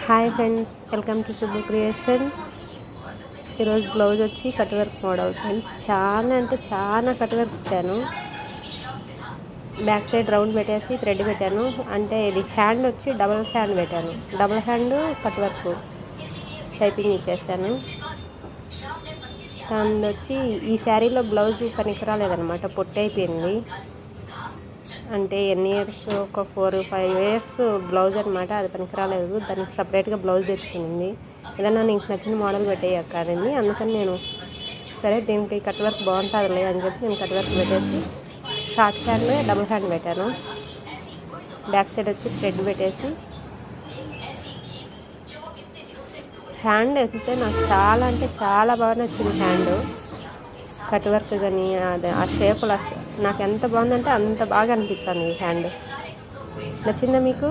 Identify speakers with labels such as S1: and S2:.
S1: Hi friends, welcome to Subbu creation. ఈరోజు blouse వచ్చి cut work model friends. చాలా అంటే చాలా కట్ వర్క్ పెట్టాను. బ్యాక్ సైడ్ రౌండ్ పెట్టేసి థ్రెడ్ పెట్టాను. అంటే ఇది హ్యాండ్ వచ్చి డబుల్ హ్యాండ్ పెట్టాను. Double hand cut work typing ఇచ్చేసాను. దాని వచ్చి ఈ శారీలో బ్లౌజ్ పనికి రాలేదనమాట, పొట్టయిపోయింది. అంటే ఎన్ని ఇయర్స్, ఒక 4-5 ఇయర్స్ బ్లౌజ్ అనమాట. అది పనికి రాలేదు. దానికి సపరేట్గా బ్లౌజ్ తెచ్చుకునింది. ఏదన్నా నీకు నచ్చిన మోడల్ పెట్టేయక్కడింది. అందుకని నేను సరే దీనికి కట్ వర్క్ బాగుంటుందిలే అని చెప్పి నేను కట్ వర్క్ పెట్టేసి షార్ట్ హ్యాండ్ డబుల్ హ్యాండ్ పెట్టాను. బ్యాక్ సైడ్ వచ్చి థ్రెడ్ పెట్టేసి హ్యాండ్ అయితే నాకు చాలా అంటే చాలా బాగా నచ్చింది. హ్యాండ్ కట్ వర్క్ కానీ అది ఆ షేపులు నాకు ఎంత బాగుందంటే అంత బాగా అనిపించింది. ఈ హ్యాండ్ నచ్చిందా మీకు?